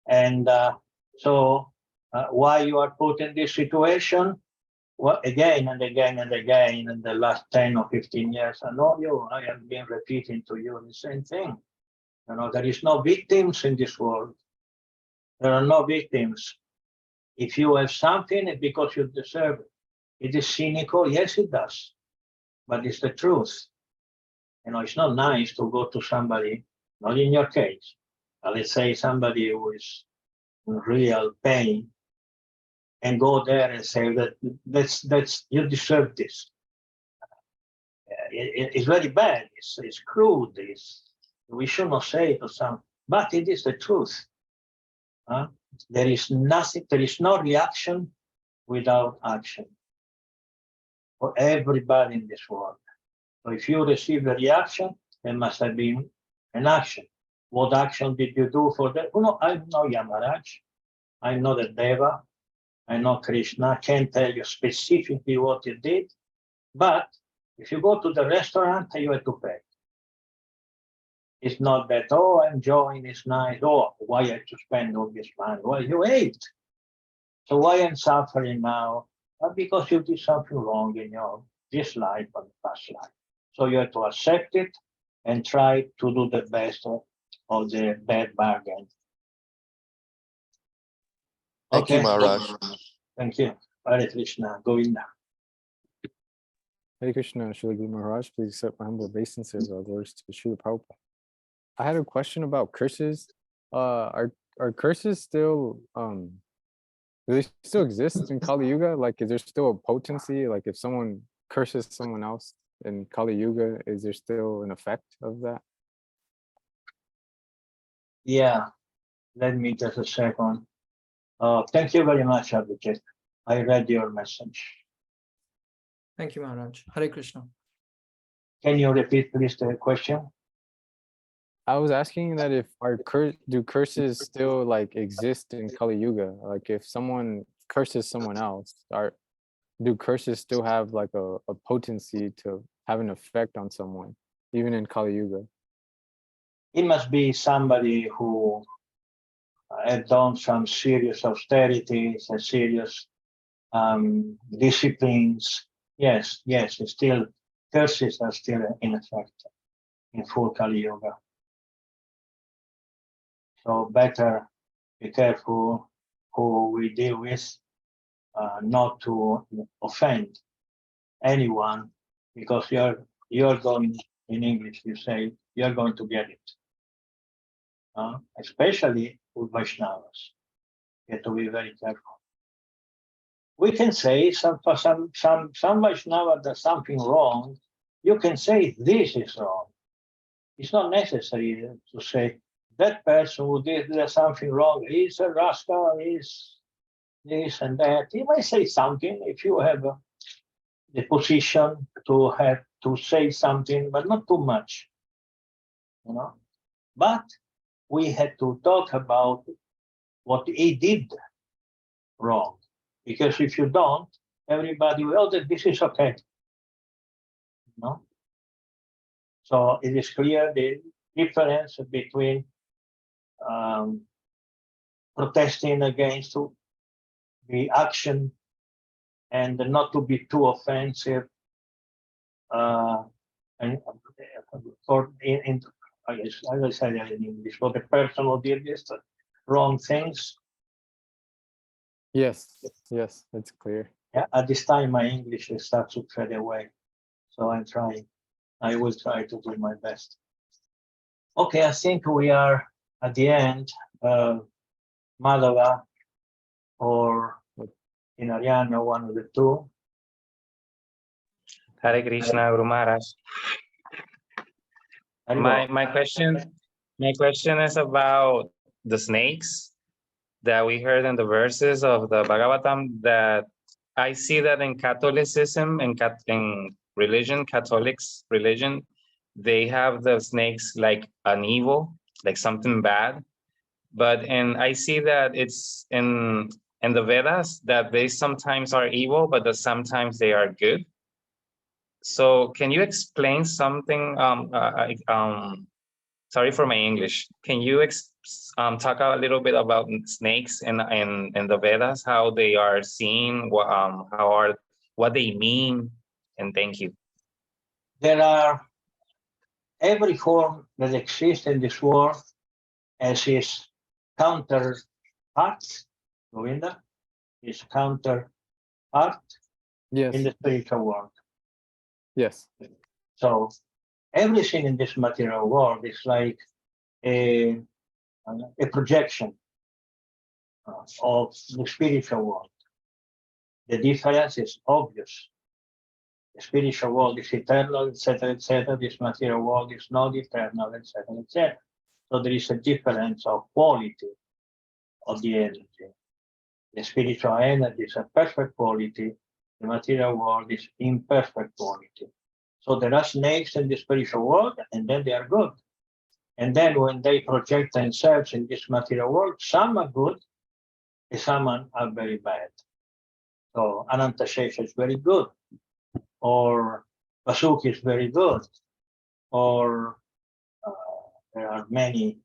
And so, why you are put in this situation? Well, again and again and again in the last 10 or 15 years, I have been repeating to you the same thing. You know, there is no victims in this world. There are no victims. If you have something, it's because you deserve it. It is cynical, yes, it does, but it's the truth. You know, it's not nice to go to somebody, not in your case, let's say somebody who is in real pain, and go there and say that's you deserve this. It's very bad. It's crude. We should not say it to some, but it is the truth. There is nothing. There is no reaction without action for everybody in this world. So if you receive a reaction, there must have been an action. What action did you do for that? Oh, no, I'm not Yamaraj. I'm not a Deva. I'm not Krishna. I can't tell you specifically what you did. But if you go to the restaurant, you have to pay. It's not that, oh, I'm enjoying, it's nice. Oh, why I have to spend all this money? Well, you ate. So why I'm suffering now? Well, because you did something wrong in your this life and past life. So you have to accept it and try to do the best of the bad bargain. Thank you, Maharaj. Thank you. Hare Krishna, Govinda. Hare Krishna, Srila Guru Maharaj, please accept my humble obeisances. Our glories to Srila Prabhupada. I had a question about curses. Are curses still do they still exist in Kali Yuga? Like, is there still a potency? Like, if someone curses someone else in Kali Yuga, is there still an effect of that? Yeah, let me just a second. Thank you very much, Abhijit. I read your message. Thank you, Maharaj. Hare Krishna. Can you repeat, please, the question? I was asking that if do curses still like exist in Kali Yuga? Like, if someone curses someone else, do curses still have like a potency to have an effect on someone, even in Kali Yuga? It must be somebody who had done some serious austerities and serious disciplines. Yes, still curses are still in effect. in full Kali Yuga. So better be careful who we deal with, not to offend anyone, because you're going, in English you say, you're going to get it. Especially with Vaishnavas. You have to be very careful. We can say some Vaishnava does something wrong, you can say this is wrong. It's not necessary to say that person who did something wrong is a rascal, is this and that. You may say something if you have the position to have to say something, but not too much, you know. But we had to talk about what he did wrong, because if you don't, everybody will, that this is okay, no. So it is clear the difference between protesting against the action and not to be too offensive, and for I guess I will say that in English, for the person who did this wrong things. Yes, yes, that's clear. Yeah, at this time my English starts to fade away, so I'm trying. I will try to do my best. Okay, I think we are at the end. Madhava or Inariano, one of the two. Hare Krishna, Guru Maharaj. My question is about the snakes that we heard in the verses of the Bhagavatam, that I see that in Catholicism, in religion, Catholics religion, they have the snakes like an evil, like something bad. But I see that it's in the Vedas that they sometimes are evil, but that sometimes they are good. So can you explain something? Sorry for my English. Can you talk a little bit about snakes in the Vedas, how they are seen, what they mean, and thank you. There are every form that exists in this world as its counterpart, Govinda, is counterpart Yes. in the spiritual world. Yes. So everything in this material world is like a projection of the spiritual world. The difference is obvious. The spiritual world is eternal, etc., etc. This material world is not eternal, etc., etc. So there is a difference of quality of the energy. The spiritual energy is a perfect quality. The material world is imperfect quality. So there are snakes in the spiritual world, and then they are good. And then when they project themselves in this material world, some are good, and some are very bad. So Anantashesha is very good, or Vasuki is very good, or there are many.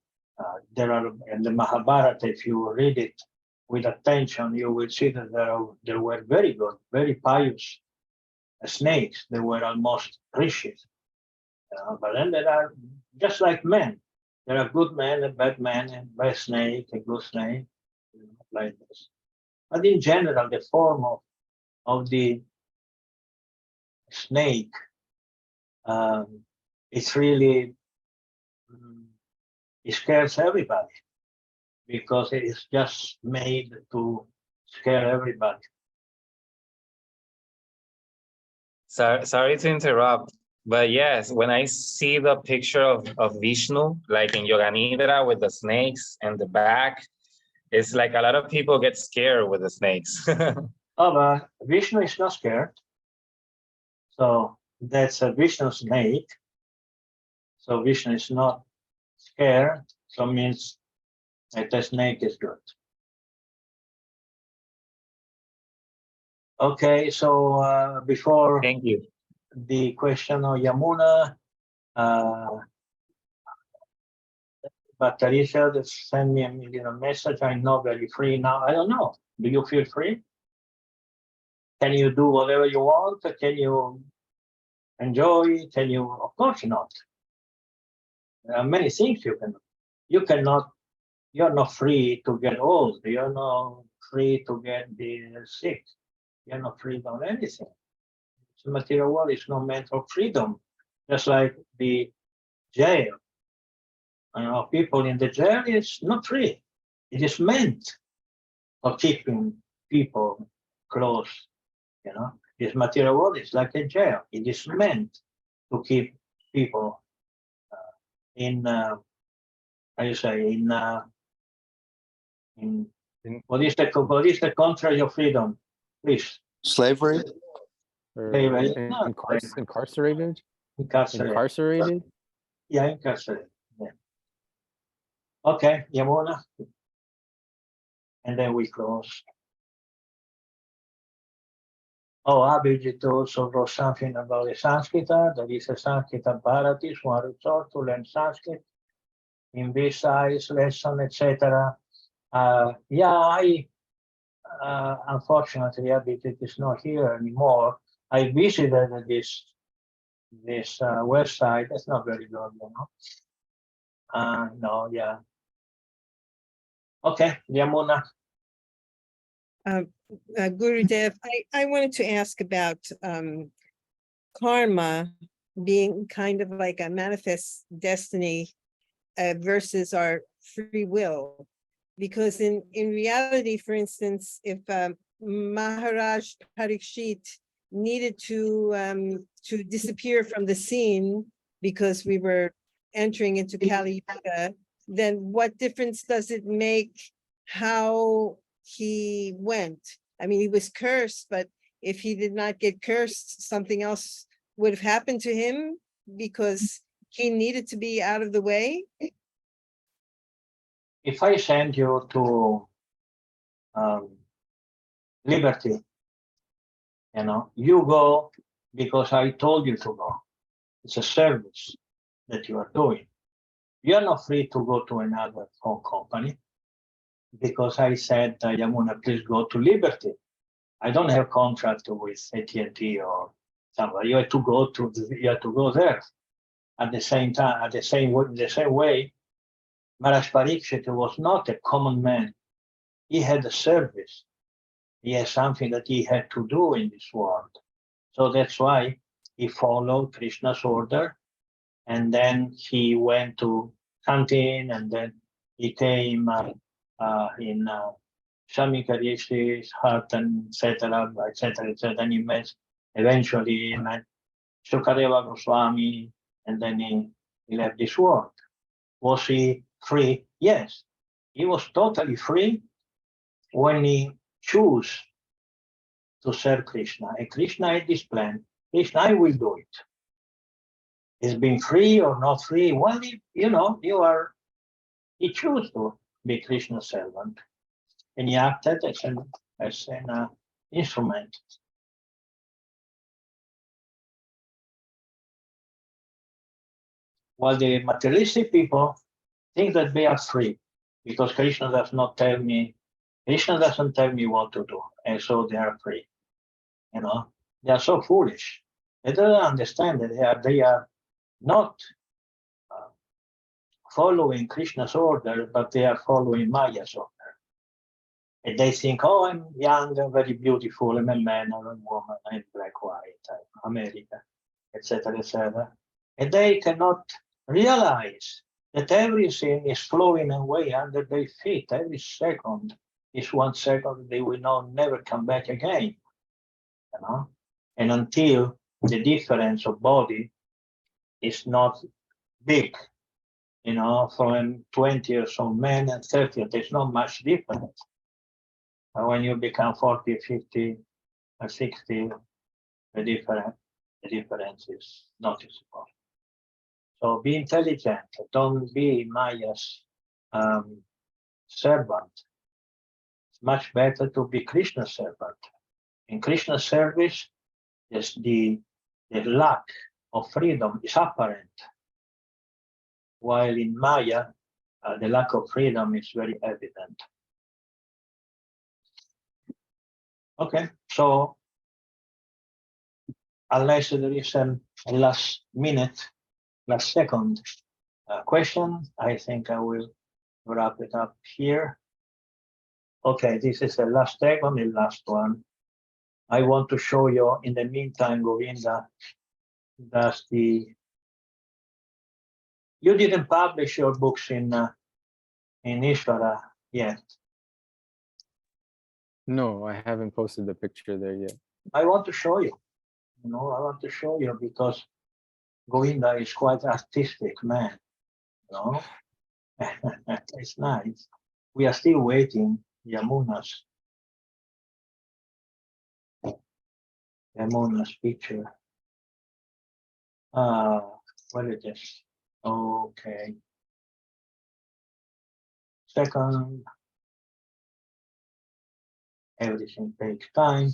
There are in the Mahabharata, if you read it with attention, you will see that there were very good, very pious snakes. They were almost rishis. But then there are, just like men, there are good men and bad men, and bad snake, a good snake, like this. But in general, the form of the snake, it's really, it scares everybody, because it is just made to scare everybody. Sorry to interrupt, but yes, when I see the picture of Vishnu, like in Yoga Nidra with the snakes and the back, it's like a lot of people get scared with the snakes. Oh, but Vishnu is not scared. So that's a Vishnu snake. So Vishnu is not scared, so means that the snake is good. Okay, so before Thank you. the question of Yamuna, but Tarisha just send me a message. I'm not very free now. I don't know. Do you feel free? Can you do whatever you want? Can you enjoy? Can you? Of course not. There are many things you can do. You're not free to get old. You're not free to get sick. You're not free on anything. The material world is not meant for freedom. Just like the jail. People in the jail is not free. It is meant for keeping people close. This material world is like a jail. It is meant to keep people in what is the contrary of freedom? Please. Slavery? Or Slavery. incarcerated? Incarcerated. Yeah, incarcerated. Yeah. Okay, Yamuna. And then we close. Oh, Abhijit also wrote something about the Sanskrit. There is a Sanskrit Bharati, one resort to learn Sanskrit in this size lesson, etc. I unfortunately, Abhijit is not here anymore. I visited this website. It's not very good, No, yeah. Okay, Yamuna. Gurudev, I wanted to ask about karma being kind of like a manifest destiny versus our free will. Because in reality, for instance, if Maharaj Parikshit needed to disappear from the scene because we were entering into Kali Yuga, then what difference does it make how he went? I mean, he was cursed, but if he did not get cursed, something else would have happened to him because he needed to be out of the way. If I send you to liberty, you go because I told you to go. It's a service that you are doing. You are not free to go to another phone company because I said, Yamuna, please go to liberty. I don't have contract with AT&T or somewhere. You have to go there. At the same time, the same way, Maharaj Parikshit was not a common man. He had a service. He had something that he had to do in this world. So that's why he followed Krishna's order. And then he went to hunting, and then he came in Shamika Rishi's hut, and etc., etc. Then he met, eventually he met Shukadeva Goswami, and then he left this world. Was he free? Yes. He was totally free when he chose to serve Krishna. And Krishna had this plan. Krishna, I will do it. Is being free or not free? Well, he chose to be Krishna's servant. And he acted as an instrument. While the materialistic people think that they are free, because Krishna doesn't tell me what to do, and so they are free. They are so foolish. They don't understand that they are not following Krishna's order, but they are following Maya's order. And they think, oh, I'm young, I'm very beautiful, I'm a man, I'm a woman, I'm black, white, I'm America, etc., etc. And they cannot realize that everything is flowing away under their feet. Every second is 1 second they will never come back again. And until the difference of body is not big, from 20 years old men and 30, there's not much difference. But when you become 40, 50, or 60, the difference is noticeable. So be intelligent. Don't be Maya's servant. It's much better to be Krishna's servant. In Krishna's service, the lack of freedom is apparent, while in Maya, the lack of freedom is very evident. Okay, so unless there is a last second question, I think I will wrap it up here. Okay, this is the last second, the last one. I want to show you, in the meantime, Govinda, does the... You didn't publish your books in Ishvara yet. No, I haven't posted the picture there yet. I want to show you. I want to show you because Govinda is quite artistic man. It's nice. We are still waiting. Yamuna's picture. What is this? Okay. Second. Everything takes time.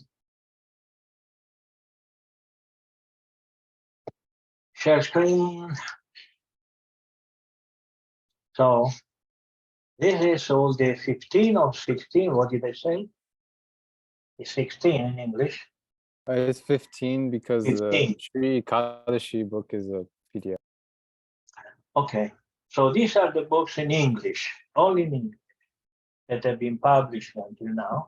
Share screen. So this is all the 15 or 16. What did I say? It's 16 in English. It's 15 because 15. the Sri Kadashi book is a PDF. Okay, so these are the books in English, all in English, that have been published until now.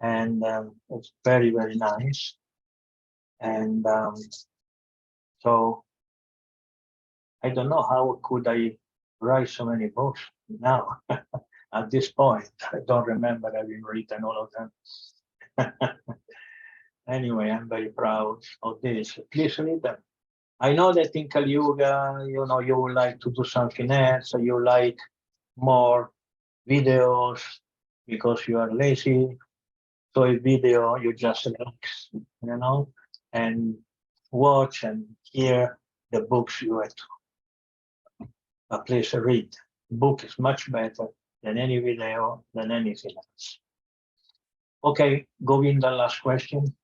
And it's very, very nice. And so I don't know how could I write so many books now at this point. I don't remember having written all of them. Anyway, I'm very proud of this. Please read them. I know that in Kali Yuga, you would like to do something else, so you like more videos because you are lazy. So a video, you just relax, and watch and hear the books you have to please read. Book is much better than any video, than anything else. Okay, Govinda, last question.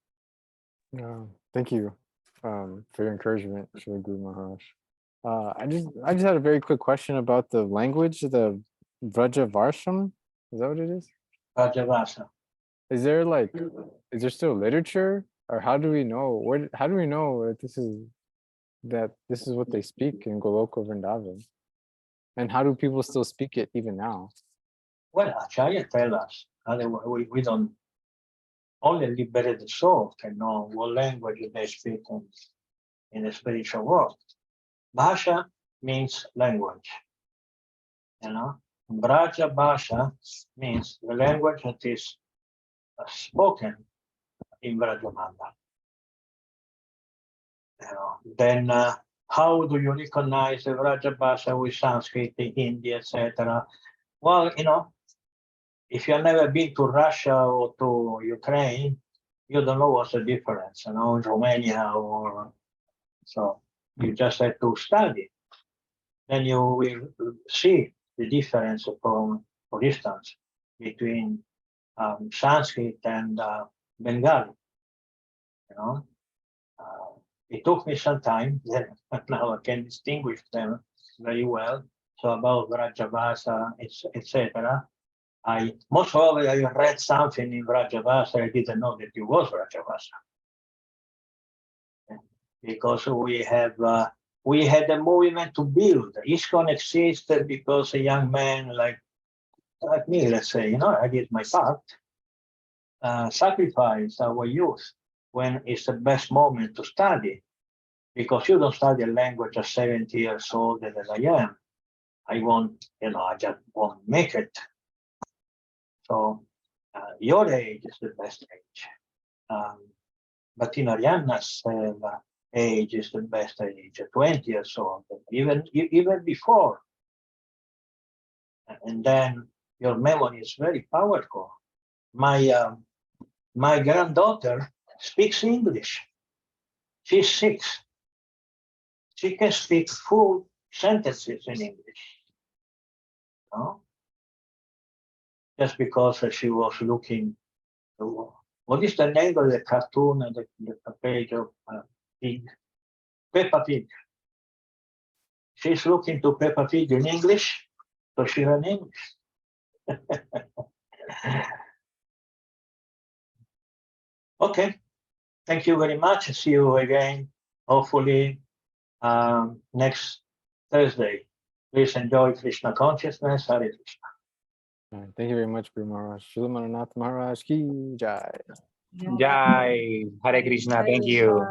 Thank you for your encouragement, Shri Guru Maharaj. I just had a very quick question about the language, the Vrajavarsham. Is that what it is? Vrajavasa. Is there still literature, or how do we know? How do we know that this is what they speak in Goloka Vrindavan? And how do people still speak it even now? Well, Acharya tell us. We don't. Only liberated soul can know what language they speak in the spiritual world. Bhasha means language. Braja Bhasha means the language that is spoken in Vrajamanda. Then how do you recognize the Vraja Bhasha with Sanskrit, Hindi, etc.? Well, if you have never been to Russia or to Ukraine, you don't know what's the difference, in Romania or so. You just have to study. Then you will see the difference from, for instance, between Sanskrit and Bengali. It took me some time, but now I can distinguish them very well. So about Vrajavasa, etc. Most probably I read something in Vrajavasa. I didn't know that it was Vrajavasa. Because we had a movement to build. ISKCON existed because a young man like me, let's say, I did my part, sacrifice our youth when it's the best moment to study. Because you don't study a language at 70 years old as I am. I just won't make it. So your age is the best age. But in Arianna's age is the best age, 20 years old, even before. And then your memory is very powerful. My granddaughter speaks English. She's 6. She can speak full sentences in English. Just because she was looking. What is the name of the cartoon and the page of Pig? Peppa Pig. She's looking to Peppa Pig in English, so she learned English. Okay, thank you very much. See you again, hopefully next Thursday. Please enjoy Krishna consciousness. Hare Krishna. All right, thank you very much, Guru Maharaj. Srila Manonatha Maharaj ki jai. Jai. Hare Krishna. Thank you.